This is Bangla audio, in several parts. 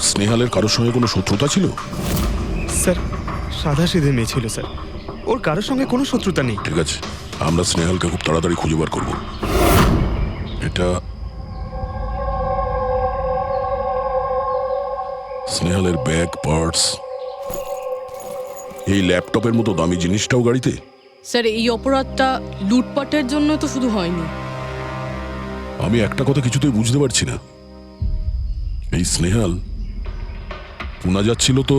স্নেহালের কারোর সঙ্গে কোনো শত্রুতা ছিল? স্যার সাদা সিধে মেয়ে ছিল স্যার, ওর কারোর সঙ্গে কোনো শত্রুতা নেই। ঠিক আছে, আমরা স্নেহালকে খুব তাড়াতাড়ি খুঁজে বার করব। এটা স্নেহালের ব্যাগ, পার্টস, এই ল্যাপটপের মতো দামি জিনিসটাও গাড়িতে। স্যার এই অপরাধটা লুটপাটের জন্য তো শুধু হয়নি। আমি একটা কথা কিছুতেই বুঝতে পারছি না, এই স্নেহাল পুনা যাচ্ছিল তো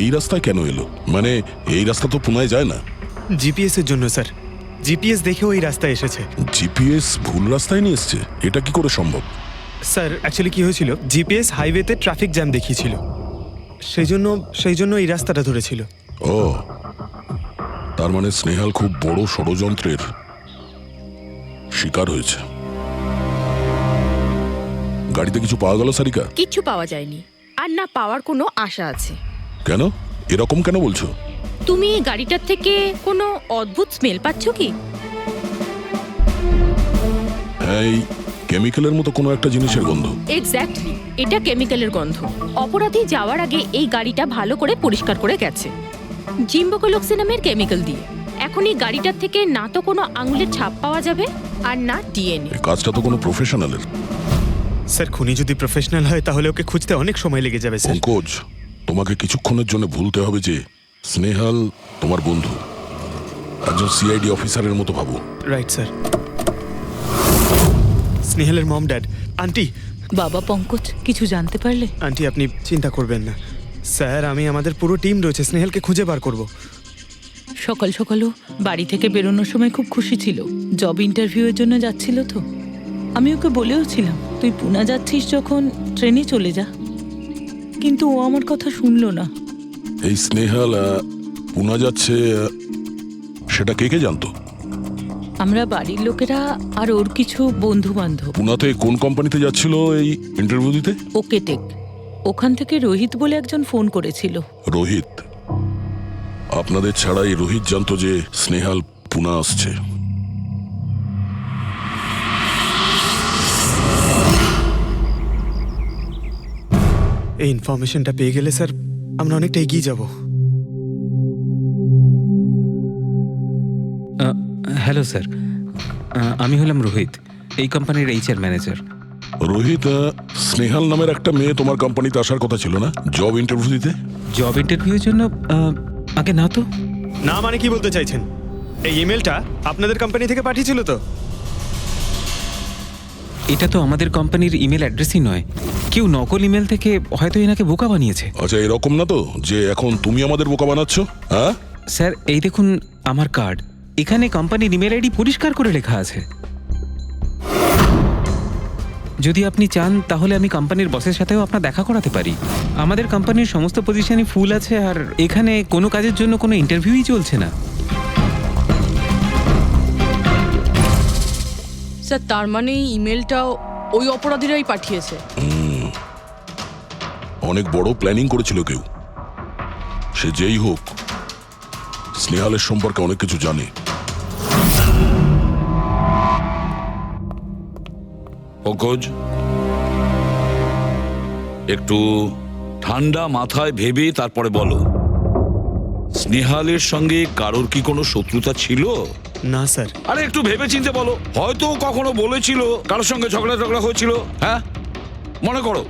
এই রাস্তায় কেন এলো? মানে এই রাস্তা তো পুনায় যায় না। জিপিএস এর জন্য স্যার, জিপিএস দেখে ওই রাস্তায় এসেছে। জিপিএস ভুল রাস্তায় নিয়ে এসছে, এটা কি করে সম্ভব? স্যার অ্যাকচুয়ালি কি হয়েছিল, জিপিএস হাইওয়েতে ট্রাফিক জ্যাম দেখিয়েছিল, সেই জন্য এই রাস্তাটা ধরেছিল। ও, তার মানে স্নেহাল খুব বড় ষড়যন্ত্রের শিকার হয়েছে। গাড়িতে কিছু পাওয়া গেল সারিকা? কিচ্ছু পাওয়া যায়নি, আর না পাওয়ার কোনো আশা আছে। কেন এরকম কেন বলছো? তুমি এই গাড়িটার থেকে কোনো অদ্ভুত স্মেল পাচ্ছ কি? হ্যাঁ, এই কেমিক্যালের মতো কোনো একটা জিনিসের গন্ধ। এক্স্যাক্টলি, এটা কেমিক্যালের গন্ধ। অপরাধী যাওয়ার আগে এই গাড়িটা ভালো করে পরিষ্কার করে গেছে জিম্বোকোলক্সি নামের কেমিক্যাল দিয়ে। এখন এই গাড়িটার থেকে না তো কোনো আঙুলের ছাপ পাওয়া যাবে আর না ডিএনএ। এই কাজটা তো কোনো প্রফেশনালের। স্যার খুনি যদি প্রফেশনাল হয় তাহলে ওকে খুঁজতে অনেক সময় লেগে যাবে স্যার। পঙ্কজ, তোমাকে কিছুক্ষণের জন্য ভুলতে হবে যে স্নেহাল তোমার বন্ধু, একজন সিআইডি অফিসারের মতো ভাবো। Right sir. স্নেহালের মম ড্যাড, আন্টি। বাবা পঙ্কজ, কিছু জানতে পারলে? আন্টি আপনি চিন্তা করবেন না স্যার, আমাদের পুরো টিম রয়েছে, স্নেহালকে খুঁজে বার করব। সকাল সকালও বাড়ি থেকে বেরোনোর সময় খুব খুশি ছিল, জব ইন্টারভিউয়ের জন্য যাচ্ছিল তো। আমি ওকে বলেও ছিলাম তুই পুনা যাচ্ছিস যখন ট্রেনে চলে যা, কিন্তু ও আমার কথা শুনলো না। এই স্নেহাল পুনা যাচ্ছে সেটা কে কে জানতো? আমরা বাড়ির লোকেরা আর ওর কিছু বন্ধু বান্ধব। পুনাতে কোন কোম্পানিতে যাচ্ছিল এই ইন্টারভিউ দিতে? ওকে টেক, ওখান থেকে রোহিত বলে একজন ফোন করেছিল। রোহিত? আপনাদের ছাড়াই রোহিত জানতো যে স্নেহাল পুনা আসছে? এই ইনফরমেশনটা পেয়ে গেলে স্যার আমরা অনেকটা এগিয়ে যাব। হ্যালো স্যার, আমি হলাম রোহিত, এই কোম্পানির এইচআর ম্যানেজার। রোহিত, স্নেহাল নামের একটা মেয়ে তোমার কোম্পানিতে আসার কথা ছিল না জব ইন্টারভিউ দিতে? জব ইন্টারভিউয়ের জন্য? আগে না তো। না মানে কি বলতে চাইছেন? এই ইমেলটা আপনাদের কোম্পানি থেকে পাঠিয়েছিল তো? এটা তো আমাদের কোম্পানির ইমেল অ্যাড্রেসই নয়, কেউ নকল ইমেল থেকে হয়তো এনাকে বোকা বানিয়েছে। আচ্ছা, এরকম না তো যে এখন তুমি আমাদের বোকা বানাচ্ছ? হ্যাঁ স্যার, এই দেখুন আমার কার্ড, এখানে কোম্পানির ইমেল আইডি পরিষ্কার করে লেখা আছে। যদি আপনি চান তাহলে আমি কোম্পানির বসের সাথেও আপনার দেখা করাতে পারি। আমাদের কোম্পানির সমস্ত পজিশনই ফুল আছে, আর এখানে কোনো কাজের জন্য কোনো ইন্টারভিউই চলছে না। স্যার তার মানে এই ইমেলটাও ওই অপরাধীরাই পাঠিয়েছে। অনেক বড় প্ল্যানিং করেছিল কেউ, সে যেই হোক স্নেহালের সম্পর্কে অনেক কিছু জানে। পঙ্কজ, একটু ঠান্ডা মাথায় ভেবে তারপরে বলো, স্নেহালের সঙ্গে কারোর কি কোনো শত্রুতা ছিল? না স্যার। আরে একটু ভেবে চিন্তে বলো, হয়তো কখনো বলেছিল কারোর সঙ্গে ঝগড়া হয়েছিল। হ্যাঁ, মনে করো।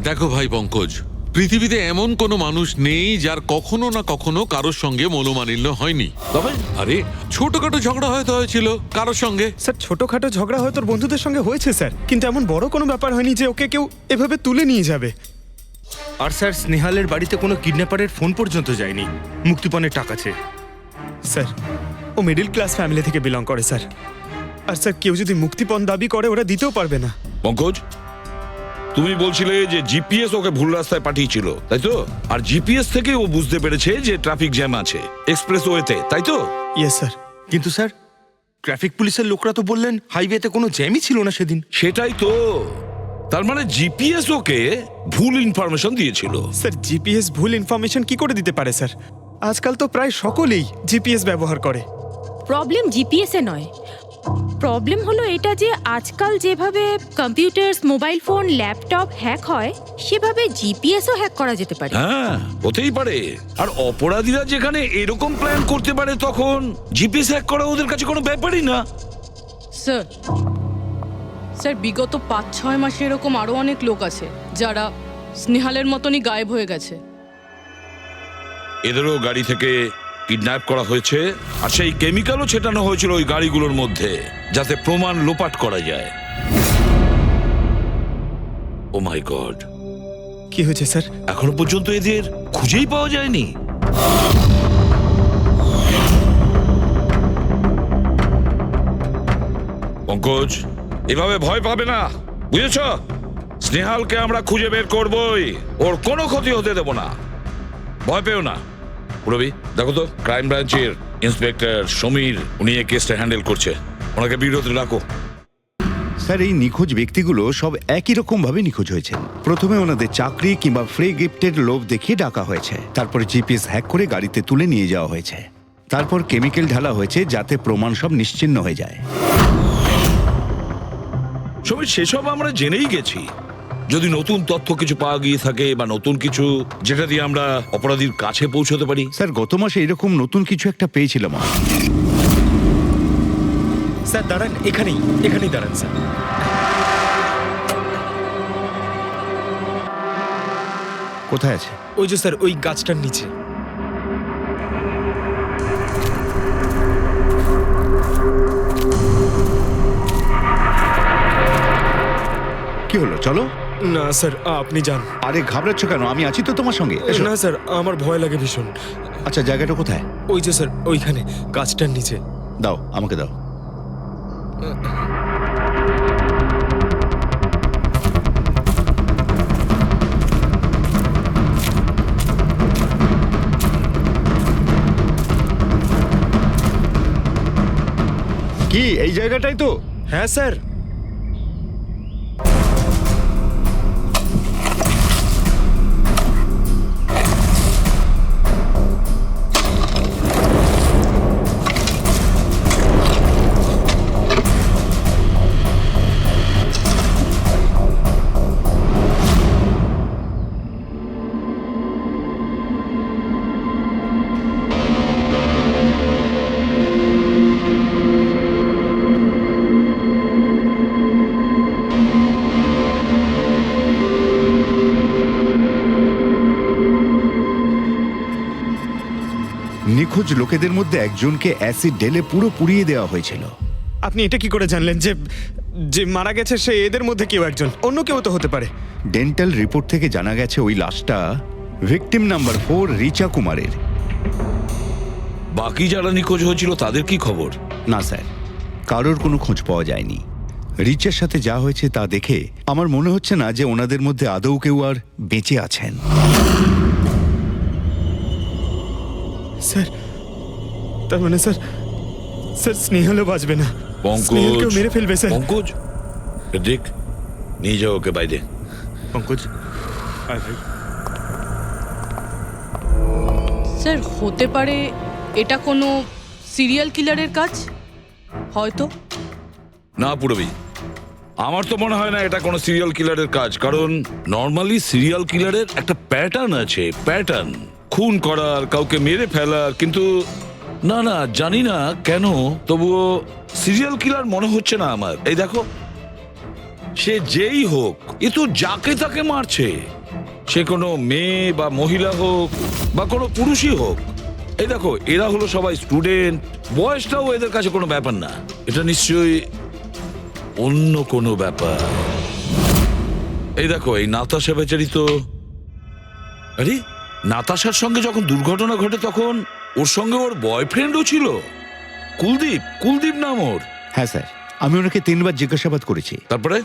দেখো ভাই পঙ্কজ, পৃথিবীতে এমন কোনো মানুষ নেই যার কখনো না কখনো কারোর সঙ্গে মনোমালিন্য হয়নি। তবে আরে ছোটখাটো ঝগড়া হয়তো হয়েছিল কারোর সঙ্গে। স্যার ছোটখাটো ঝগড়া হয়তো ওর বন্ধুদের সঙ্গে হয়েছে স্যার, কিন্তু এমন বড় কোনো ব্যাপার হয়নি যে ওকে কেউ এভাবে তুলে নিয়ে যাবে। আর স্যার স্নেহালের বাড়িতে কোনো কিডন্যাপারের ফোন পর্যন্ত যায়নি মুক্তিপণের টাকা চেয়ে। স্যার ও মিডল ক্লাস ফ্যামিলি থেকে বিলং করে স্যার, আর স্যার কেউ যদি মুক্তিপণ দাবি করে ওরা দিতেও পারবে না। পঙ্কজ, তুমি বলছিলে যে জিপিএস ওকে ভুল রাস্তায় পাঠিয়েছিল, তাই তো? আর জিপিএস থেকে ও বুঝতে পেরেছে যে ট্রাফিক জ্যাম আছে এক্সপ্রেসওয়েতে, তাই তো? Yes sir. কিন্তু স্যার ট্রাফিক পুলিশের লোকরা তো বললেন হাইওয়েতে কোনো জ্যামই ছিল না সেদিন। সেটাই তো, তার মানে জিপিএস ওকে ভুল ইনফরমেশন দিয়েছিল। স্যার জিপিএস ভুল ইনফরমেশন কি করে দিতে পারে স্যার? আজকাল তো প্রায় সকলেই জিপিএস ব্যবহার করে। প্রবলেম জিপিএস এ নয়, প্রবলেম হলো এটা যে আজকাল যেভাবে computer, mobile phone, laptop hack হয়, সেভাবে জিপিএসও হ্যাক করা যেতে পারে। হ্যাঁ, হতেই পারে। আর অপরাধীরা যেখানে এরকম প্ল্যান করতে পারে, তখন জিপিএস হ্যাক করা ওদের কাছে কোনো ব্যাপারই না। স্যার স্যার বিগত 5-6 মাসে এরকম আরো অনেক লোক আছে যারা স্নেহালের মতনই গায়েব হয়ে গেছে। এদেরও গাড়ি থেকে কিডন্যাপ করা হয়েছে, আর সেই কেমিক্যালও ছেটানো হয়েছিল ওই গাড়িগুলোর মধ্যে, যাতে প্রমাণ লোপাট করা যায়। ও মাই গড, কি হয়েছে স্যার? এখনো পর্যন্ত এদের খুঁজেই পাওয়া যায়নি। পঙ্কজ, এভাবে ভয় পাবে না, বুঝেছ? স্নেহালকে আমরা খুঁজে বের করবই, ওর কোনো ক্ষতি হতে দেব না, ভয় পেও না। রবি, দেখো তো ক্রাইম ব্রাঞ্চের ইন্সপেক্টর সমীর, উনি এই কেসটা হ্যান্ডেল করছে, ওনাকে বিরতি রাখো। স্যার, এই নিখোঁজ ব্যক্তিগুলো সব একই রকম ভাবে নিখোঁজ হয়েছে। প্রথমে ওনাদের চাকরি কিংবা ফ্রি গিফটের লোভ দেখিয়ে ডাকা হয়েছে, তারপরে জিপিএস হ্যাক করে গাড়িতে তুলে নিয়ে যাওয়া হয়েছে, তারপর কেমিক্যাল ঢালা হয়েছে যাতে প্রমাণ সব নিশ্চিহ্ন হয়ে যায়। সমীর, সেসব আমরা জেনেই গেছি। যদি নতুন তথ্য কিছু পাওয়া গিয়ে থাকে বা নতুন কিছু যেটা দিয়ে আমরা অপরাধীর কাছে পৌঁছতে পারি। স্যার, গত মাসে এরকম নতুন কিছু একটা পেয়েছিলাম। স্যার দাঁড়ান, এখানেই দাঁড়ান স্যার। কোথায় আছে? ওই যে স্যার, ওই গাছটার নিচে। কি হলো, চলো। না স্যার, আপনি যান। আরে ঘাবড়াচ্ছ কেন? আমি আছি তো তোমার সঙ্গে, এসো। না স্যার, আমার ভয় লাগে ভীষণ। আচ্ছা, জায়গাটা কোথায়? ওই যে স্যার, ওইখানে গাছটার নিচে। দাও, আমাকে দাও। কি এই জায়গাটাই তো? হ্যাঁ স্যার। নিখোঁজ লোকেদের মধ্যে একজনকে অ্যাসিড ঢেলে পুরো পুড়িয়ে দেওয়া হয়েছিল। আপনি এটা কি করে জানলেন যে যে মারা গেছে সে এদের মধ্যে কেউ একজন? অন্য কেউ তো হতে পারে। ডেন্টাল রিপোর্ট থেকে জানা গেছে ওই লাশটা ভিকটিম নাম্বার 4 রিচা কুমারের। বাকি যারা নিখোঁজ হয়েছিল তাদের কি খবর? না স্যার, কারোর কোনো খোঁজ পাওয়া যায়নি। রিচার সাথে যা হয়েছে তা দেখে আমার মনে হচ্ছে না যে ওনাদের মধ্যে আদৌ কেউ আর বেঁচে আছেন। স্যার, তার মানে স্যার স্নেহালও বাঁচবে না। স্নেহালকেও মেরে ফেলবে স্যার। পঙ্কজ, দেখ, নিয়ে যাও ওকে বাইরে। পঙ্কজ, স্যার হতে পারে এটা কোনো সিরিয়াল কিলারের কাজ, হয়তো। না পুরবি, আমার তো মনে হয় না এটা কোনো সিরিয়াল কিলারের কাজ, কারণ নর্মালি সিরিয়াল কিলারের একটা প্যাটার্ন আছে, প্যাটার্ন খুন করার, কাউকে মেরে ফেলার। কিন্তু না না, জানি না কেন, তবুও সিরিয়াল কিলার মনে হচ্ছে না আমার। এই দেখো, সে যেই হোক, এ তো যাকে তাকে মারছে, সে কোনো মেয়ে বা মহিলা হোক বা কোনো পুরুষই হোক। এই দেখো, এরা হলো সবাই স্টুডেন্ট, বয়সটাও এদের কাছে কোনো ব্যাপার না। এটা নিশ্চয়ই অন্য কোনো ব্যাপার। এই দেখো, এই নাতাশা বেচারি তো, আরে নাতাশার সঙ্গে যখন দুর্ঘটনা ঘটে তখন ওর সঙ্গে ওর বয়ফ্রেন্ডও ছিল, কুলদীপ নাম ওর। হ্যাঁ স্যার, আমি ওনাকে 3 বার জিজ্ঞাসাবাদ করেছি, তারপরে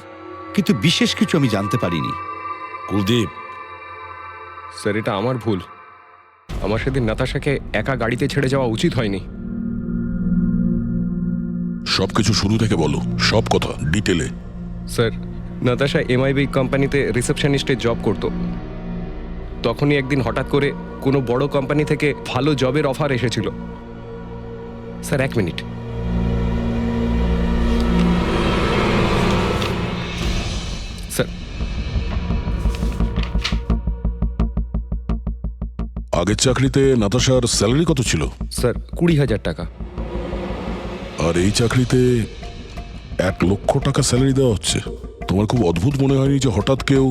কিন্তু বিশেষ কিছু আমি জানতে পারিনি। কুলদীপ, স্যার এটা আমার ভুল। আমার সেদিন নাতাশাকে একা গাড়িতে ছেড়ে যাওয়া উচিত হয়নি। সবকিছু শুরু থেকে বলো, সব কথা ডিটেলে। স্যার, নাতাশা এমআইবি কোম্পানিতে রিসেপশনিস্টে জব করত। তখনই একদিন হঠাৎ করে কোনো বড় কোম্পানি থেকে ভালো জবের অফার এসেছিল। Sir 1 minute. আগের চাকরিতে নাতাশার স্যালারি কত ছিল? স্যার 20,000 টাকা। আর এই চাকরিতে 1,00,000 টাকা স্যালারি দেওয়া হচ্ছে। তোমার খুব অদ্ভুত মনে হয়নি যে হঠাৎ কেউ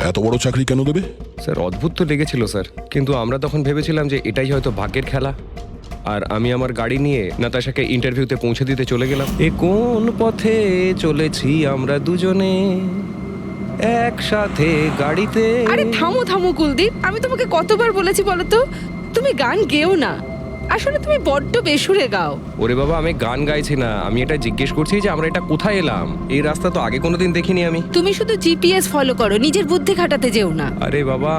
এত বড় চাকরি কেন দেবে? স্যার অদ্ভুত তো লেগেছিল স্যার, কিন্তু আমরা তখন ভেবেছিলাম যে এটাই হয়তো ভাগ্যের খেলা। আর আমি আমার গাড়ি নিয়ে নাতাশাকে ইন্টারভিউতে পৌঁছে দিতে চলে গেলাম। এ কোন পথে চলেছি আমরা দুজনে একসাথে গাড়িতে। আরে থামো থামো কুলদীপ, আমি তোমাকে কতবার বলেছি বলো তো, তুমি গান গেও না। আসলে তুমি বড্ড বেসুরে গাও। ওরে বাবা, আমি গান গাইছি না, আমি এটা জিজ্ঞেস করছি যে আমরা এটা কোথায় এলাম। এই রাস্তা তো আগে কোনোদিন দেখিনি আমি। তুমি শুধু জিপিএস ফলো করো, নিজের বুদ্ধি খাটাতে যেও না। আরে বাবা,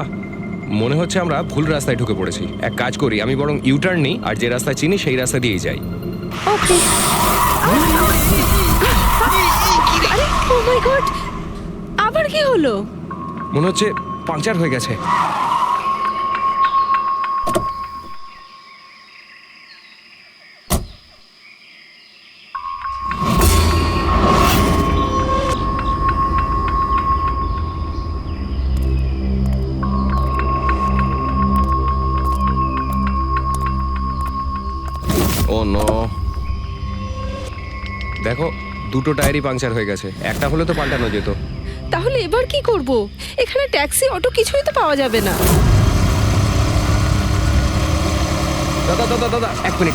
মনে হচ্ছে আমরা ভুল রাস্তায় ঢুকে পড়েছি। এক কাজ করি, আমি বরং ইউটার্ন নিই, আর যে রাস্তা চিনি সেই রাস্তা দিয়েই যাই। ওকে। আরে ও মাই গড, আবার কি হলো? মনে হচ্ছে পাংচার হয়ে গেছে। ও নো, দেখো দুটো টায়ারই পাংচার হয়ে গেছে। একটা হলে তো পাল্টানো যেত। তাহলে এবার কি করব? এখানে ট্যাক্সি অটো কিছুই তো পাওয়া যাবে না। দাদা দাদা দাদা, এক মিনিট।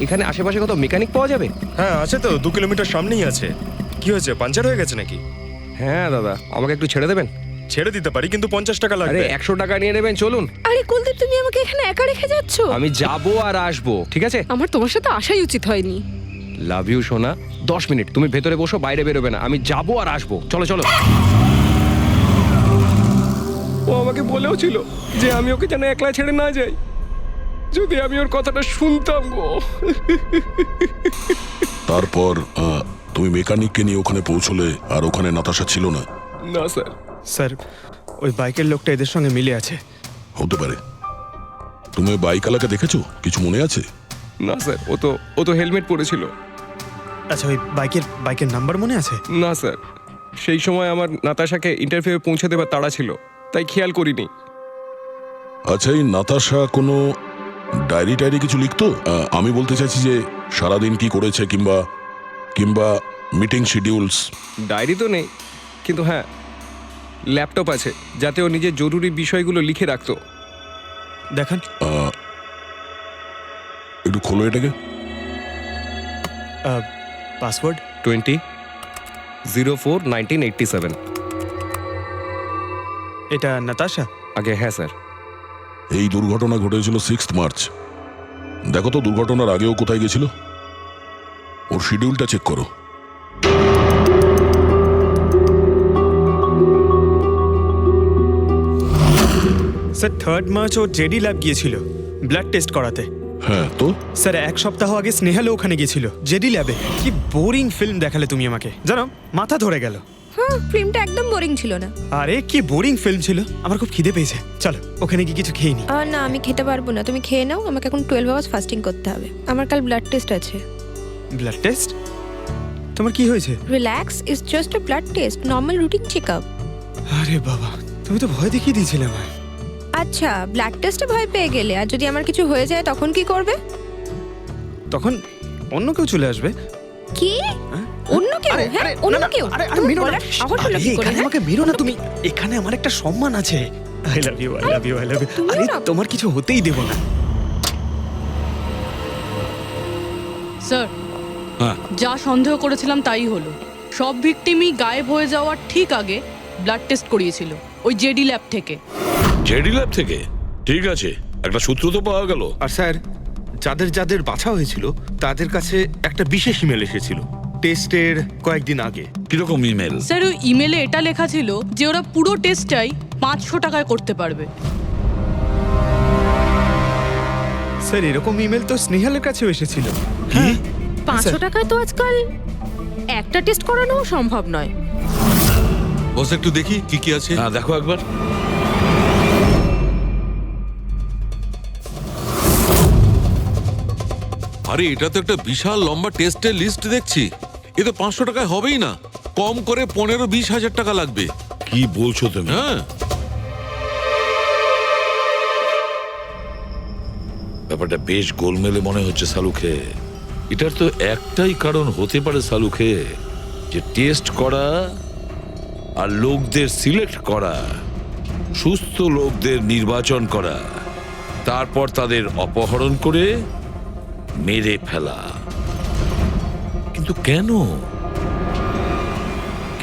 এখানে আশেপাশে কত মেকানিক পাওয়া যাবে? হ্যাঁ আছে তো, 2 কিলোমিটার সামনেই আছে। কি হয়েছে, পাঞ্চার হয়ে গেছে নাকি? হ্যাঁ দাদা, আমাকে একটু ছেড়ে দেবেন? ছেড়ে দিতে পারি, কিন্তু 50 টাকা আরে লাগবে। 100 টাকা নিয়ে নেবেন, চলুন। আরে কুলদীপ, তুমি আমাকে এখানে একা রেখে যাচ্ছ? আমি যাবো আর আসবো, ঠিক আছে? আমার তোমার সাথে আসাই উচিত হয়নি। লাভ ইউ সোনা। 10 মিনিট তুমি ভেতরে বসো, বাইরে বেরোবে না। আমি যাবো আর আসবো, চলো চলো। ও আমাকে বলেও ছিল যে আমি ওকে যেন একলা ছেড়ে না যাই। যদি আমি ওর কথাটা শুনতাম গো। তারপর তুমি মেকানিককে নিয়ে ওখানে পৌঁছলে, আর ওখানে নাতাশা ছিল না? না স্যার। স্যার, ওই বাইকের লোকটা এদের সঙ্গে মিলে আছে। হতে পারে। তুমি বাইকওয়ালাকে দেখেছো? কিছু মনে আছে? না স্যার, ও তো হেলমেট পরেছিল। আচ্ছা, ওই বাইকের নাম্বার মনে আছে? না স্যার, সেই সময় আমার নাতাশাকে ইন্টারভিউ পৌঁছে দেবার তাড়া ছিল, তাই খেয়াল করিনি। আচ্ছা, এই নাতাশা কোনো ডায়েরি কিছু লিখতো? আমি বলতে চাইছি যে সারাদিন কি করেছে, কিংবা মিটিং শিডিউলস। ডায়েরি তো নেই, কিন্তু হ্যাঁ ল্যাপটপ আছে, যাতে ও নিজের জরুরি বিষয়গুলো লিখে রাখতো। দেখান। একটু খোলো এটাকে। পাসওয়ার্ড 20/04/1987। এটা নাতাশা? আগে হ্যাঁ স্যার। এই দুর্ঘটনা ঘটেছিল 6 মার্চ। দেখো তো দুর্ঘটনার আগেও কোথায় গেছিল। ওর শিডিউলটা চেক করো। স্যার 3 মার্চ ও জেডি ল্যাব গিয়েছিল ব্লাড টেস্ট করাতে। হ্যাঁ তো? স্যার 1 সপ্তাহ আগে স্নেহালও ওখানে গিয়েছিল জেডি ল্যাবে। কি বোরিং ফিল্ম দেখালে তুমি আমাকে, জানো মাথা ধরে গেল। হ্যাঁ, ফিল্মটা একদম বোরিং ছিল না। আরে কি বোরিং ফিল্ম ছিল। আমার খুব খিদে পেয়েছে, চলো ওখানে গিয়ে কিছু খেয়ে নি। না, আমি খেতে পারবো না, তুমি খেয়ে নাও। আমাকে এখন 12 আওয়ার্স ফাস্টিং করতে হবে, আমার কাল ব্লাড টেস্ট আছে। Blood test? তোমার কি হয়েছে? Relax, it's just a blood test, normal routine checkup. আরে বাবা, তুমি তো ভয় দেখিয়ে দিয়েছিলে আমায়। আচ্ছা, ব্লাড টেস্টে ভয় পেয়ে গেলে, আর যদি আমার কিছু হয়ে যায় তখন কি করবে? তখন অন্য কেউ চলে আসবে। কি? অন্য কেউ? হ্যাঁ, অন্য কেউ? আরে মেরো না, আবার হলো কি করে? আমাকে মেরো না তুমি। এখানে আমার একটা সম্মান আছে। I love you, I love you, I love you. আরে তোমার কিছু হতেই দেব না। স্যার, হ্যাঁ। যা সন্দেহ করেছিলাম তাই হলো। সব ভিকটিমই গায়েব হয়ে যাওয়ার ঠিক আগে ব্লাড টেস্ট করিয়েছিল ওই জেডি ল্যাব থেকে। জেডি ল্যাব থেকে? ঠিক আছে, একটা সূত্র তো পাওয়া গেল। আর স্যার, যাদের বাছা হয়েছিল তাদের কাছে একটা বিশেষ ইমেল এসেছিল টেস্টের কয়েকদিন আগে। কিরকম ইমেল? স্যার, ওই ইমেলে এটা লেখা ছিল যে ওরা পুরো টেস্টটাই 500 টাকায় করতে পারবে। স্যার, এরকম ইমেল তো স্নেহালের কাছেও এসেছিল। কি? 500 টাকায় তো আজকাল একটা টেস্ট করানোও সম্ভব নয়। বস একটু দেখি কি আছে। হ্যাঁ দেখো একবার। আরে এটা তো একটা বিশাল লম্বা টেস্টের লিস্ট দেখছি। এ তো 500 টাকায় হবেই না, কম করে 15-20 হাজার টাকা লাগবে। কি বলছো তুমি? হ্যাঁ ব্যাপারটা বেশ গোলমেলে মনে হচ্ছে সালুকে। এটার তো একটাই কারণ হতে পারে সালুকে, যে টেস্ট করা আর লোকদের সিলেক্ট করা, সুস্থ লোকদের নির্বাচন করা, তারপর তাদের অপহরণ করে মেরে ফেলা। কিন্তু কেন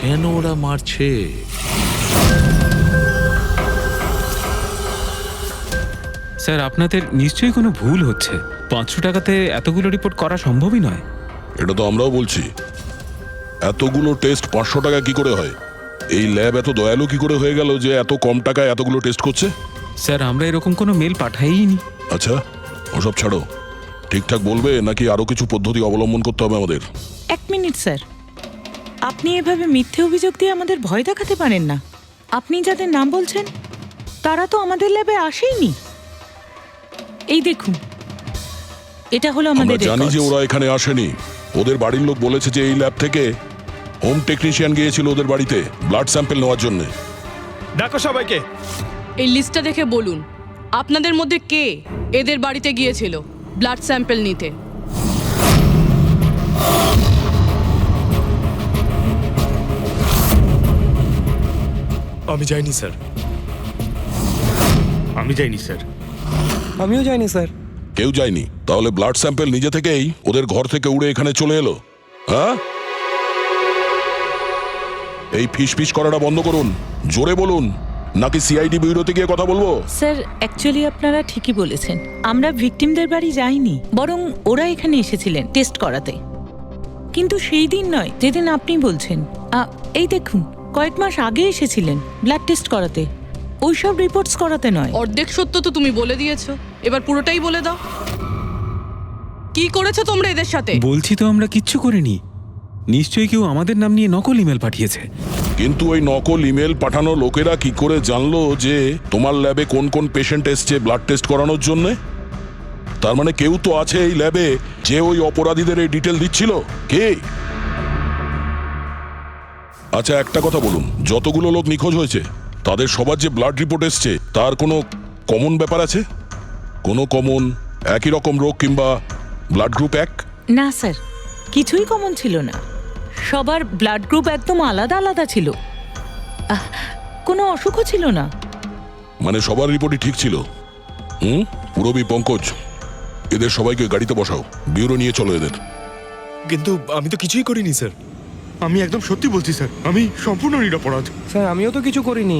কেন ওরা মারছে? স্যার আপনাদের নিশ্চয়ই কোনো ভুল হচ্ছে। 500 টাকাতে এতগুলো রিপোর্ট করা সম্ভবই নয়। এটা তো আমরাও বলছি। এতগুলো টেস্ট 500 টাকা কি করে হয়? এই ল্যাব এত দয়ালু কি করে হয়ে গেল যে এত কম টাকায় এতগুলো টেস্ট করছে? স্যার আমরা এরকম কোনো মেল পাঠাইনি। আচ্ছা, ওসব ছাড়ো। ঠিকঠাক বলবে নাকি আরো কিছু পদ্ধতি অবলম্বন করতে হবে আমাদের? 1 মিনিট স্যার, আপনি এভাবে মিথ্যে অভিযোগ দিয়ে আমাদের ভয় দেখাতে পারেন না। আপনি যাদের নাম বলছেন তারা তো আমাদের ল্যাবে আসেইনি। এই দেখুন, এটা হলো আমরা আমাদের জানি যে records। ওরা এখানে আসেনি। ওদের বাড়ির লোক বলেছে যে এই ল্যাব থেকে হোম টেকনিশিয়ান গিয়েছিল ওদের বাড়িতে ব্লাড স্যাম্পল নেওয়ার জন্য। ডাকো সবাইকে। এই লিস্টটা দেখে বলুন আপনাদের মধ্যে কে এদের বাড়িতে গিয়েছিল ব্লাড স্যাম্পল নিতে। আমি যাইনি স্যার। আমি যাইনি স্যার। আমিও যাইনি স্যার। কেউ যায়নি? তাহলে ব্লাড স্যাম্পল নিজে থেকেই ওদের ঘর থেকে উড়ে এখানে চলে এলো? হ্যাঁ, এই ফিস ফিস করাটা বন্ধ করুন। জোরে বলুন, নাকি সিআইডি ব্যুরোতে গিয়ে কথা বলবো? স্যার অ্যাকচুয়ালি আপনারা ঠিকই বলেছেন, আমরা ভিকটিমদের বাড়ি যাইনি, বরং ওরা এখানে এসেছিলেন টেস্ট করাতে। কিন্তু সেই দিন নয় যেদিন আপনি বলছেন। এই দেখুন, কয়েক মাস আগে এসেছিলেন ব্লাড টেস্ট করাতে, ওইসব রিপোর্টস করাতে নয়। অর্ধেক সত্য তো তুমি বলে দিয়েছো, এবার পুরোটাই বলে দাও। কি করেছো তোমরা এদের সাথে? বলছি তো আমরা কিচ্ছু করিনি। নিশ্চয়ই কেউ আমাদের নাম নিয়ে নকল ইমেল পাঠিয়েছে। কিন্তু ওই নকল ইমেল পাঠানো লোকেরা কি করে জানলো যে তোমার ল্যাবে কোন কোন পেশেন্ট এসছে ব্লাড টেস্ট করানোর জন্য? তার মানে কেউ তো আছে এই ল্যাবে যে ওই অপরাধীদের এই ডিটেল দিচ্ছিল। কে? আচ্ছা একটা কথা বলুন, যতগুলো লোক নিখোঁজ হয়েছে তাদের সবার যে ব্লাড রিপোর্ট এসছে তার কোনো কমন ব্যাপার আছে? কোনো কমন একই রকম রোগ কিংবা ব্লাড গ্রুপ এক? না স্যার, কিছুই কমন ছিল না। সবার ব্লাড গ্রুপ একদম আলাদা আলাদা ছিল। কোনো অসুখও ছিল না। মানে সবার রিপোর্টই ঠিক ছিল? পুরবী, পঙ্কজ, এদের সবাইকে গাড়িতে বসাও, ব্যুরো নিয়ে চলো এদের। কিন্তু আমি তো কিছুই করিনি স্যার। আমি একদম সত্যি বলছি স্যার, আমি সম্পূর্ণ নিরপরাধ। স্যার আমিও তো কিছু করিনি।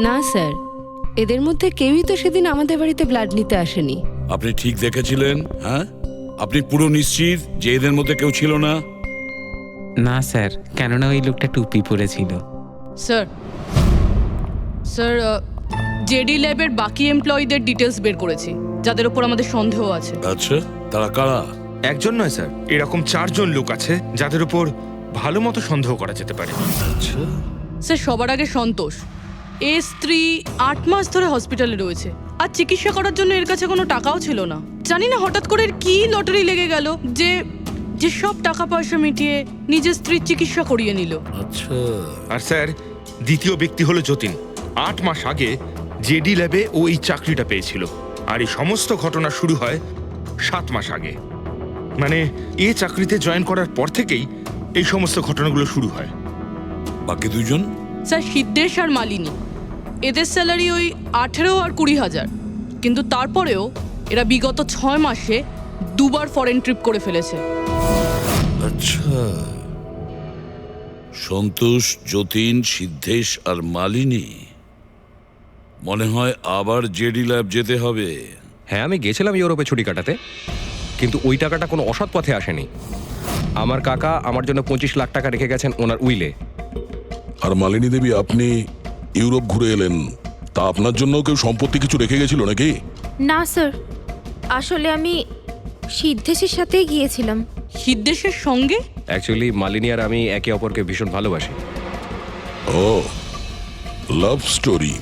না স্যার, এদের মধ্যে কেউই তো সেদিন আমাদের বাড়িতে ব্লাড নিতে আসেনি। আপনি ঠিক দেখেছিলেন? হ্যাঁ, আপনি পুরো নিশ্চিত যে এদের মধ্যে কেউ ছিল না? না স্যার, কেননা ওই লোকটা টুপি পরেছিল। স্যার স্যার জেডি ল্যাবের বাকি এমপ্লয়ীদের ডিটেলস বের করেছি, যাদের উপর আমাদের সন্দেহ আছে। আচ্ছা, তারা কারা? একজন নয় স্যার, এরকম 4 জন লোক আছে যাদের উপর ভালো মতো সন্দেহ করা যেতে পারে। আচ্ছা, স্যার সবার আগে সন্তোষ। এর স্ত্রী 8 মাস ধরে হসপিটালে রয়েছে, আর চিকিৎসা করার জন্য এর কাছে কোনো টাকাও ছিল না। জানি না হঠাৎ করে এর কি লটারি লেগে গেল যে যে সব টাকা পয়সা মিটিয়ে নিজের স্ত্রীর চিকিৎসা করিয়ে নিল। আচ্ছা। আর স্যার দ্বিতীয় ব্যক্তি হলো যতীন। 8 মাস আগে জেডি ল্যাবে ও এই চাকরিটা পেয়েছিল, আর এই সমস্ত ঘটনা শুরু হয় 7 মাস আগে। মানে এ চাকরিতে জয়েন করার পর থেকেই এই সমস্ত ঘটনাগুলো শুরু হয়। বাকি দুজন? স্যার সিদ্ধেশ আর মালিনী, এদের স্যালারি ওই 18 আর 20,000, কিন্তু তারপরেও এরা বিগত 6 মাসে 2বার ফরেন ট্রিপ করে ফেলেছে। আচ্ছা, সন্তোষ, যতীন, সিদ্ধেশ আর মালিনী। মনে হয় আবার জেডি ল্যাব যেতে হবে। হ্যাঁ আমি গেছিলাম ইউরোপে ছুটি কাটাতে, কিন্তু ওই টাকাটা কোনো অসৎ পথে আসেনি। আমার কাকা আমার জন্য 25 লাখ টাকা রেখে গেছেন ওনার উইলে। আর মালিনী দেবী, আপনি ইউরোপ ঘুরে এলেন, তা আপনার জন্য কেউ সম্পত্তি কিছু রেখে গেছিল নাকি? না স্যার, আসলে আমি সিদ্ধেশের সাথেই গিয়েছিলাম। সিদ্ধেশের সঙ্গে? অ্যাকচুয়ালি মালিনী আর আমি একে অপরকে ভীষণ ভালোবাসি। ও, লাভ স্টোরি।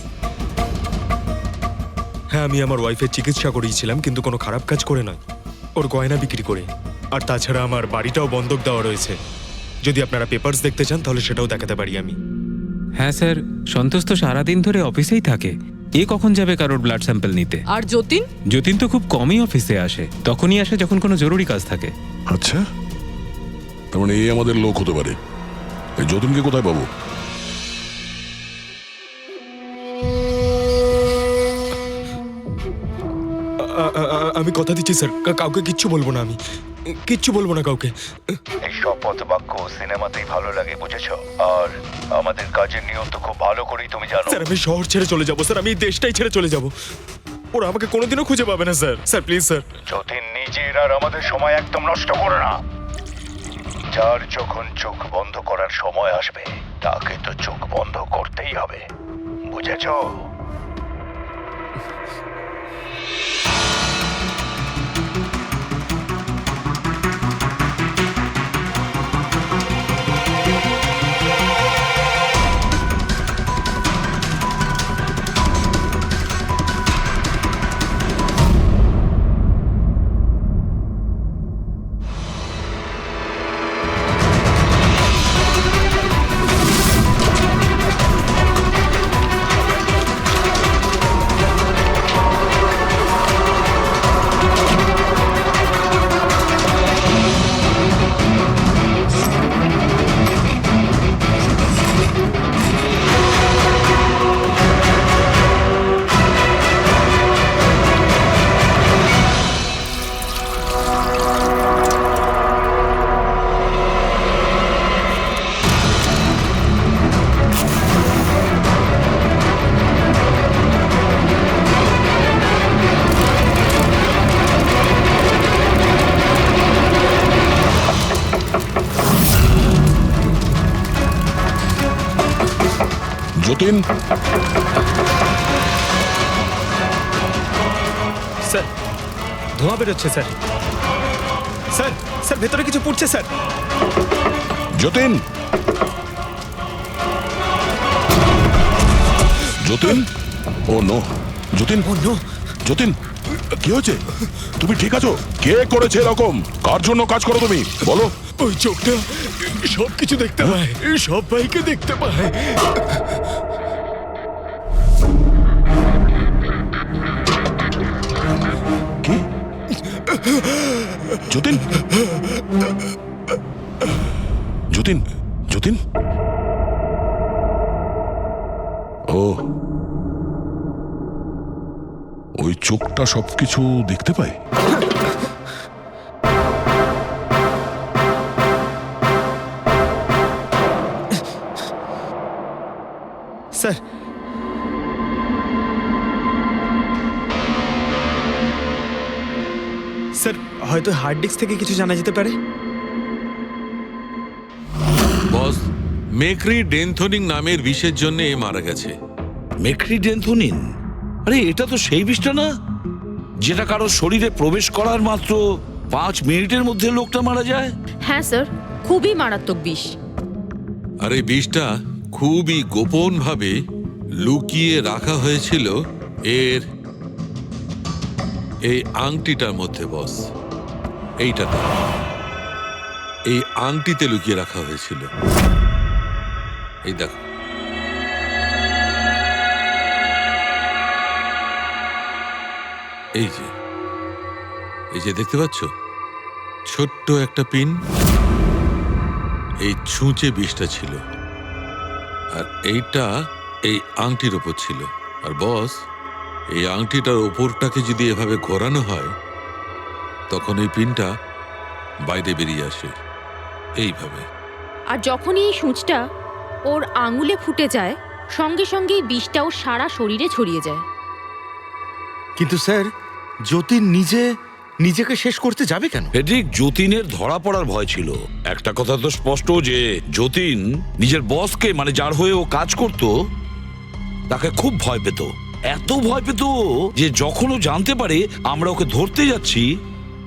হ্যাঁ, আমি আমার ওয়াইফের চিকিৎসা করিয়েছিলাম, কিন্তু কোনো খারাপ কাজ করে নয়, ওর গয়না বিক্রি করে। আর তাছাড়া আমার বাড়িটাও বন্ধক দেওয়া রয়েছে। যদি আপনারা পেপারস দেখতে চান তাহলে সেটাও দেখাতে পারি আমি। হ্যাঁ স্যার, সন্তোষ তো সারাদিন ধরে অফিসেই থাকে। এ কখন যাবে কারোর ব্লাড স্যাম্পল নিতে? আর যতীন? যতীন তো খুব কমই অফিসে আসে, তখনই আসে যখন কোনো জরুরি কাজ থাকে। আচ্ছা, তার মানে এই আমাদের লোক হতে পারে। এই যতীনকে কোথায় পাবো? আমি কথা দিচ্ছি স্যার, কাউকে কিচ্ছু বলবো না, আমি কিচ্ছু বলবো না কাউকে। এই শপথ বাক্য সিনেমাতেই ভালো লাগে, বুঝেছো? আর আমাদের কাজের নিয়ম তো খুব ভালো করেই তুমি জানো। স্যার আমি শহর ছেড়ে চলে যাবো স্যার, আমি এই দেশটাই ছেড়ে চলে যাবো। ওরা আমাকে কোনোদিনও খুঁজে পাবে না sir. Sir please sir. Jatin, নিজের আর আমাদের সময় একদম নষ্ট করো না। যার যখন চোখ বন্ধ করার সময় আসবে তাকে তো চোখ বন্ধ করতেই হবে, বুঝেছো? যতীন, স্যার ধোঁয়া বেরোচ্ছে স্যার। স্যার স্যার ভেতরে কিছু পড়ছে স্যার। যতীন, যতীন, ও নো, যতীন, ও নো, যতীন, কি হয়েছে? তুমি ঠিক আছো? কে করেছে এরকম? কার জন্য কাজ করো তুমি, বলো? ওই চোখটা সব কিছু দেখতে পায়, সব ভাইকে দেখতে পায়। কি? যতীন, যতীন, যতীন, ও ওই চোখটা সবকিছু দেখতে পায়? স্যার স্যার হয়তো হার্ড ডিস্ক থেকে কিছু জানা যেতে পারে। বস, মেক্রি ডেনথোনিং নামের বিষের জন্য এ মারা গেছে। মেক্রি ডেনথোনিন? আরে এটা তো সেই বিষটা না যেটা কারো শরীরে প্রবেশ করার মাত্র 5 মিনিটের মধ্যে লোকটা মারা যায়? হ্যাঁ স্যার, খুবই মারাত্মক বিষ। আর এই বিষটা খুবই গোপনভাবে লুকিয়ে রাখা হয়েছিল এর এই আংটিটার মধ্যে। বস, এইটাতে, এই আংটিতে লুকিয়ে রাখা হয়েছিল। এই দেখো, এই যে দেখতে পাচ্ছ ছোট্ট একটা পিন, এই ছুঁচে বিষটা ছিল, আর এইটা এই আংটির ওপর ছিল। আর বস, এই আংটিটার ওপরটাকে যদি এভাবে ঘোরানো হয় তখন এই পিনটা বাইরে বেরিয়ে আসে এইভাবে। আর যখনই এই সূঁচটা ওর আঙুলে ফুটে যায় সঙ্গে সঙ্গেই বিষটাও সারা শরীরে ছড়িয়ে যায়। কিন্তু স্যার, যতীন নিজেকে শেষ করতে যাবে কেন? ফেডরিক, যতীনের ধরা পড়ার ভয় ছিল। একটা কথা তো স্পষ্ট যে যতীন নিজের বসকে, মানে যার হয়ে ও কাজ করত, তাকে খুব ভয় পেত। এত ভয় পেত যে যখন ও জানতে পারে আমরা ওকে ধরতে যাচ্ছি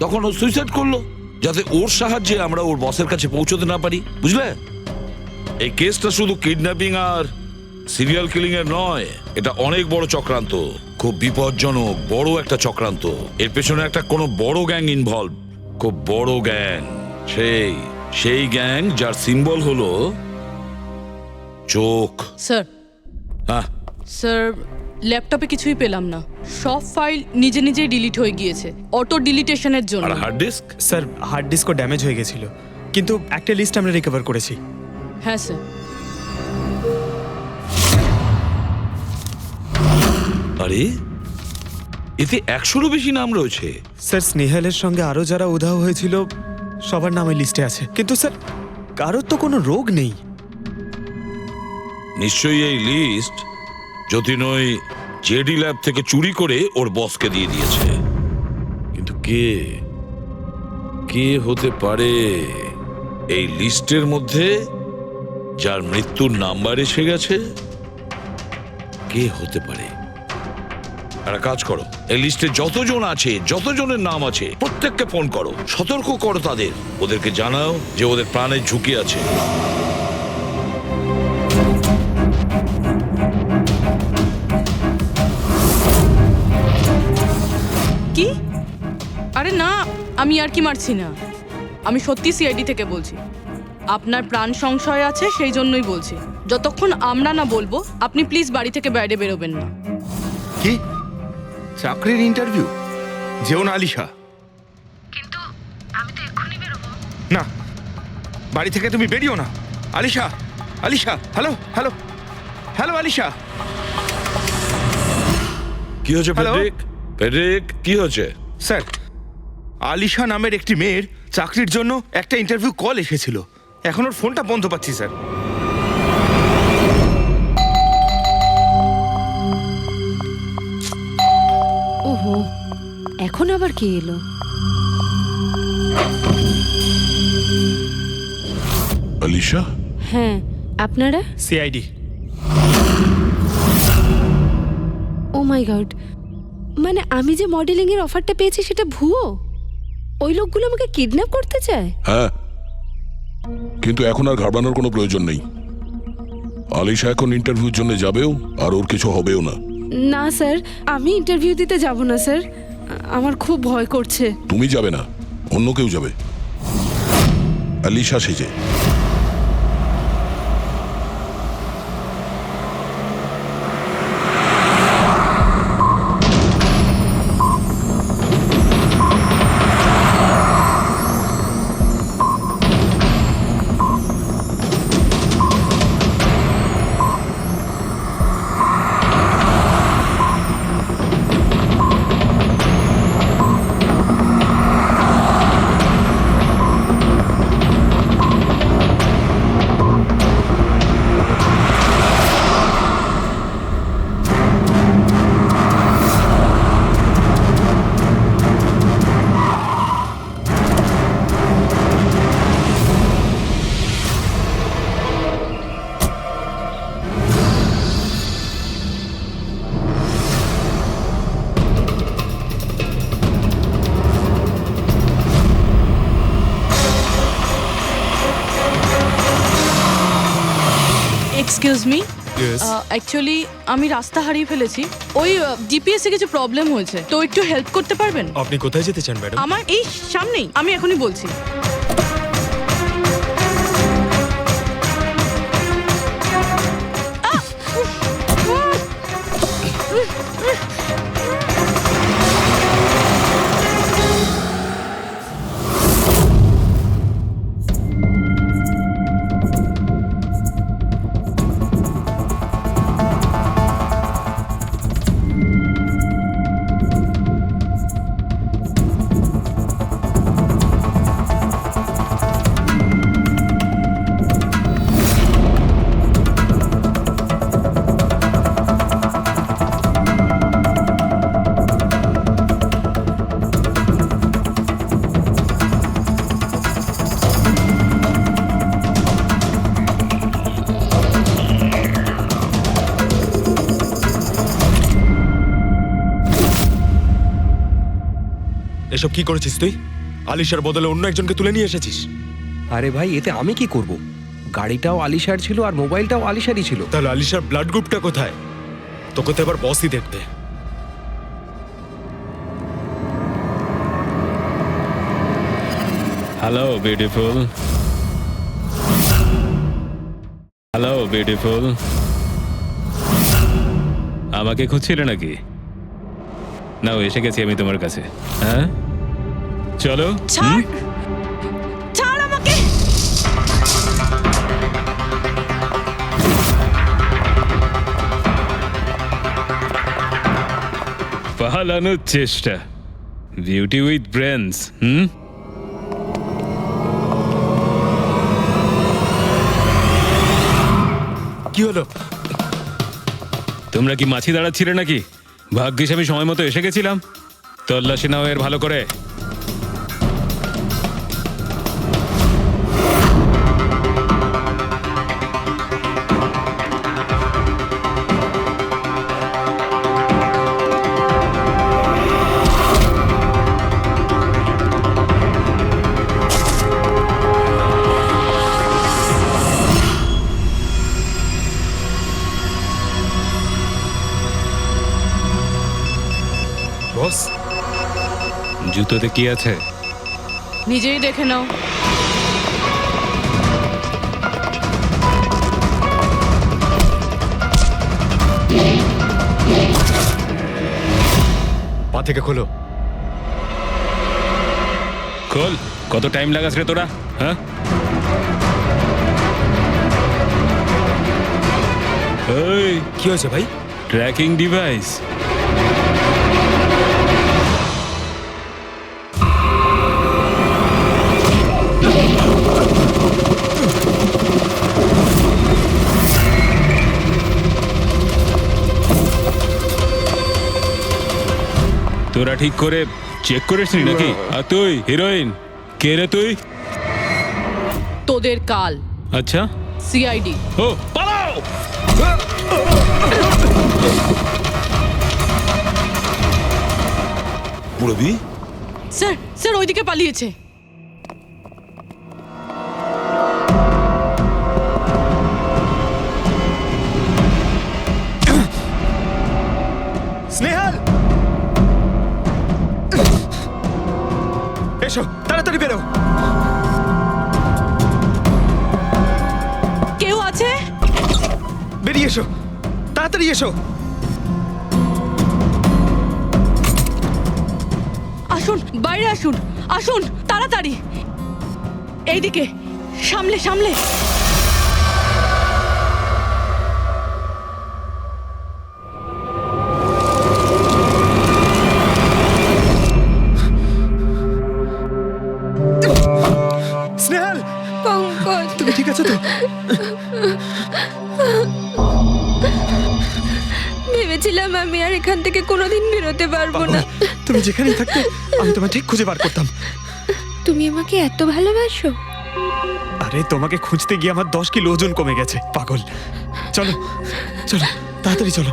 তখন ও সুইসাইড করলো, যাতে ওর সাহায্যে আমরা ওর বসের কাছে পৌঁছতে না পারি, বুঝলে? এই কেসটা শুধু কিডন্যাপিং আর সিরিয়াল কিলিং এর নয়, এটা অনেক বড় চক্রান্ত, খুব বিপজ্জনক বড় একটা চক্রান্ত। এর পেছনে একটা কোনো বড় গ্যাং ইনভলভ, খুব বড় গ্যাং, সেই গ্যাং যার সিম্বল হলো চোখ। স্যার হ্যাঁ, স্যার ল্যাপটপে কিছুই পেলাম না, সব ফাইল নিজে নিজেই ডিলিট হয়ে গিয়েছে অটো ডিলিটেশনের জন্য। আর হার্ড ডিস্ক? স্যার হার্ড ডিস্কও ড্যামেজ হয়ে গেছিল, কিন্তু একটা লিস্ট আমরা রিকভার করেছি। হ্যাঁ স্যার। আরে এতে 100-রও বেশি নাম রয়েছে। স্যার স্নেহালের সঙ্গে আরও যারা উধাও হয়েছিল সবার নাম ওই লিস্টে আছে, কিন্তু স্যার কারোর তো কোনো রোগ নেই। নিশ্চয়ই এই লিস্ট যতীন ওই জেডি ল্যাব থেকে চুরি করে ওর বসকে দিয়ে দিয়েছে। কিন্তু কে হতে পারে এই লিস্টের মধ্যে যার মৃত্যুর নাম্বার এসে গেছে? কে হতে পারে? একটা কাজ করো, এই লিস্টে যতজন আছে, যতজনের নাম আছে, প্রত্যেককে ফোন করো, সতর্ক করো তাদের, ওদেরকে জানাও যে ওদের প্রাণের ঝুঁকি আছে। কি? আরে না, আমি আর কি মারছি না, আমি সত্যি সিআইডি থেকে বলছি। আপনার প্রাণ সংশয় আছে সেই জন্যই বলছি। যতক্ষণ আমরা না বলবো আপনি প্লিজ বাড়ি থেকে বাইরে বেরোবেন না। কি চাকরির ইন্টারভিউ? যেও না আলিশা। না, বাড়ি থেকে তুমি বেরিও না। Alisha, Alisha, hello hello hello Alisha. কি হয়েছে হ্যালো? ফেডরিক, কি হয়েছে? স্যার, আলিশা নামের একটি মেয়ের চাকরির জন্য একটা ইন্টারভিউ কল এসেছিল। এখন ওর ফোনটা বন্ধ পাচ্ছি স্যার। ওহো, এখন আবার কে এলো? আলিশা, হ্যাঁ, আপনারা? সিআইডি। ও মাই গড, মানে আমি যে মডেলিং এর অফারটা পেয়েছি সেটা ভুয়ো? ওই লোকগুলো আমাকে কিডন্যাপ করতে চায়? হ্যাঁ, কিন্তু এখন আর ঘাবড়ানোর কোনো প্রয়োজন নেই। আলিশা এখন ইন্টারভিউর জন্য যাবেও, আর ওর কিছু হবেও না। না স্যার, আমি ইন্টারভিউ দিতে যাব না স্যার, আমার খুব ভয় করছে। তুমি যাবে না, অন্য কেউ যাবে, আলিশা সেজে। এক্সকিউজ মি, অ্যাকচুয়ালি আমি রাস্তা হারিয়ে ফেলেছি, ওই জিপিএসে কিছু প্রবলেম হয়েছে, তো একটু হেল্প করতে পারবেন? আপনি কোথায় যেতে চান ম্যাডাম? আমার এই সামনেই, আমি এখনই বলছি। এসব কি করেছিস তুই? আলিশার বদলে অন্য একজনকে তুলে নিয়ে এসেছিস। আরে ভাই, এতে আমি কি করব? গাড়িটাও আলিশার ছিল আর মোবাইলটাও আলিশারই ছিল। তাহলে আলিশার ব্লাড গ্রুপটা কোথায়? তোকে তো এবার বসই দেখবে। Hello beautiful, hello beautiful. আমাকে খুঁজছিলে নাকি? নাও এসে গেছি আমি তোমার কাছে। হ্যাঁ চলো। ছাড়, ছাড় আমাকে। পালানোর চেষ্টা, বিউটি উইথ ব্রেনস। কি হলো? তোমরা কি মাছি দাঁড়াচ্ছিলে নাকি? ভাগ্যিস আমি সময় মতো এসে গেছিলাম। তল্লাশি নাও এর ভালো করে। বস, জুতোতে কি আছে? নিজেই দেখে নাও। পা থেকে খোলো। খোল। কত টাইম লাগাস রে তোরা? হ্যাঁ এই কি হয়েছে ভাই? Tracking device. তোরা ঠিক করে চেক করিসনি নাকি? আর তুই হিরোইন, কে রে তুই? তোদের কাল আচ্ছা, সিআইডি। ও পালাও। পুরবি, স্যার, স্যার ওইদিকে পালিয়েছে। স্নেহাল, এসো তাড়াতাড়ি বেরো। কেউ আছে? বেরিয়ে এসো, তাড়াতাড়ি এসো। আসুন, বাইরে আসুন, আসুন তাড়াতাড়ি। এইদিকে, সামলে সামলে। স্নেহাল, পঙ্কজ, তুমি ঠিক আছো তো? ভেবেছিলাম আমি আর এখান থেকে কোনোদিন বেরোতে পারবো না। তুমি যেখানেই থাকতে আমি তোমায় ঠিক খুঁজে বার করতাম। তুমি আমাকে এত ভালোবাসো? আরে তোমাকে খুঁজতে গিয়ে আমার 10 কিলো ওজন কমে গেছে, পাগল। চলো চলো, তাড়াতাড়ি চলো।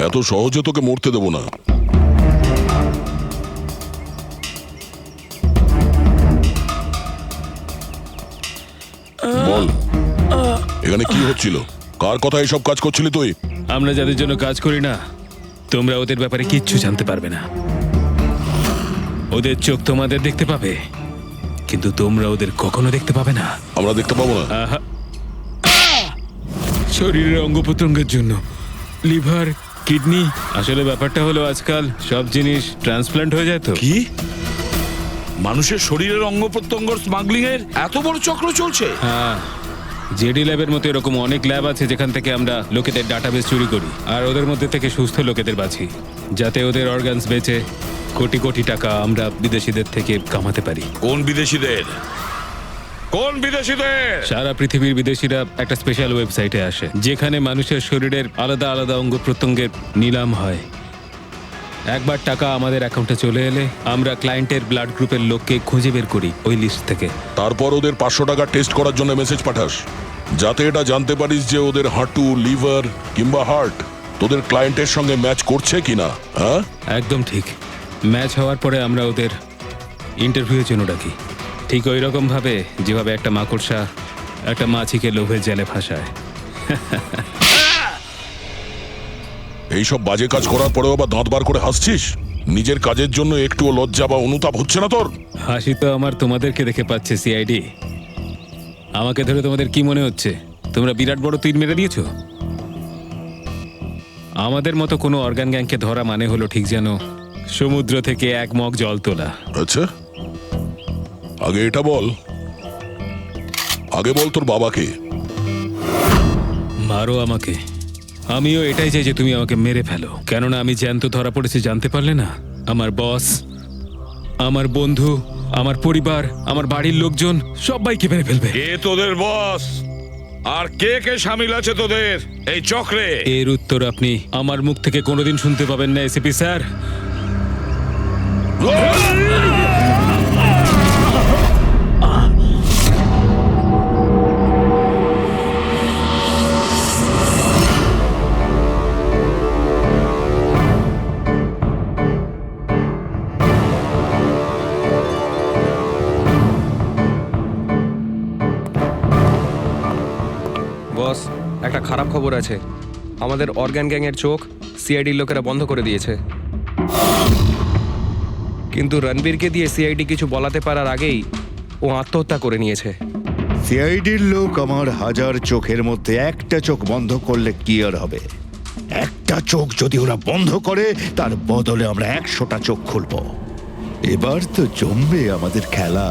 এত সহজে তোকে মরতে দেবো না। বল, এখানে কি হচ্ছিল? কার কথা এসব কাজ করছিলি তুই? আমরা যাদের জন্য কাজ করি না, তোমরা ওদের ব্যাপারে কিচ্ছু জানতে পারবে না। ওদের চোখ তোমাদের দেখতে পাবে, কিন্তু তোমরা ওদের কখনো দেখতে পাবে না। আমরা দেখতে পাবো না? আহা। শরীরের অঙ্গ প্রত্যঙ্গের জন্য লিভার, কিডনি। আসলে ব্যাপারটা হলো আজকাল সব জিনিস ট্রান্সপ্লান্ট হয়ে যায় তো। কি মানুষের শরীরের অঙ্গ প্রত্যঙ্গ স্মাগলিং এর এত বড় চক্র চলছে? হ্যাঁ, জেডি ল্যাবের মতো এরকম অনেক ল্যাব আছে যেখান থেকে আমরা লোকেদের ডাটাবেস চুরি করি আর ওদের মধ্যে থেকে সুস্থ লোকেদের বাছি, যাতে ওদের অর্গানস বেচে কোটি কোটি টাকা আমরা বিদেশিদের থেকে কামাতে পারি। কোন বিদেশিদের? কোন বিদেশিদের? সারা পৃথিবীর বিদেশিরা একটা স্পেশাল ওয়েবসাইটে আসে যেখানে মানুষের শরীরের আলাদা আলাদা অঙ্গ প্রত্যঙ্গের নিলাম হয়। একবার টাকা আমাদের অ্যাকাউন্টে চলে এলে আমরা ক্লায়েন্টের ব্লাড গ্রুপের লোককে খুঁজে বের করি ওই লিস্ট থেকে। তারপর ওদের 500 টাকা টেস্ট করার জন্য মেসেজ পাঠাস, যাতে এটা জানতে পারিস যে ওদের হাঁটু, লিভার কিংবা হার্ট তোদের ক্লায়েন্টের সঙ্গে ম্যাচ করছে কিনা। হ্যাঁ, একদম ঠিক। ম্যাচ হওয়ার পরে আমরা ওদের ইন্টারভিউয়ের জন্য ডাকি। ঠিক ওই রকম ভাবে যেভাবে একটা মাকড়সা একটা মাছিকে লোভের জালে ফাঁসায়। এইসব বাজে কাজ করার পরেও আবার দাঁত বার করে হাসছিস? নিজের কাজের জন্য একটুও লজ্জা বা অনুতাপ হচ্ছে না তোর? হাসি তো আমার তোমাদেরকে দেখে পাচ্ছে সিআইডি। আমাকে ধরে তোমাদের কি মনে হচ্ছে তোমরা বিরাট বড় তীর মেরে দিয়েছো? আমাদের মতো কোনো অর্গান গ্যাংকে ধরা মানে হলো ঠিক যেন সমুদ্র থেকে এক মগ জল তোলা। আচ্ছা, আগে এটা বল, আগে বল তোর বাবাকে। মারো আমাকে, আমিও এটাই চাই যে তুমি আমাকে মেরে ফেলো, কেননা আমি জ্যান্ত ধরা পড়েছি জানতে পারলে না? আমার বস, আমার বন্ধু, আমার পরিবার, আমার বাড়ির লোকজন সবাইকে মেরে ফেলবে। কে তোদের বস আর কে কে সামিল আছে তোদের এই চক্রে? এর উত্তর আপনি আমার মুখ থেকে কোনোদিন শুনতে পাবেন না এসিপি স্যার। বস, একটা খারাপ খবর আছে। আমাদের অর্গান গ্যাংয়ের চোখ সিআইডির লোকেরা বন্ধ করে দিয়েছে। কিন্তু রণবীরকে দিয়ে সিআইডি কিছু বলাতে পারার আগেই ও আত্মহত্যা করে নিয়েছে। সিআইডির লোক আমার 1000 চোখের মধ্যে একটা চোখ বন্ধ করলে কি আর হবে? একটা চোখ যদি ওরা বন্ধ করে তার বদলে আমরা 100টা চোখ খুলবো। এবার তো জমবে আমাদের খেলা।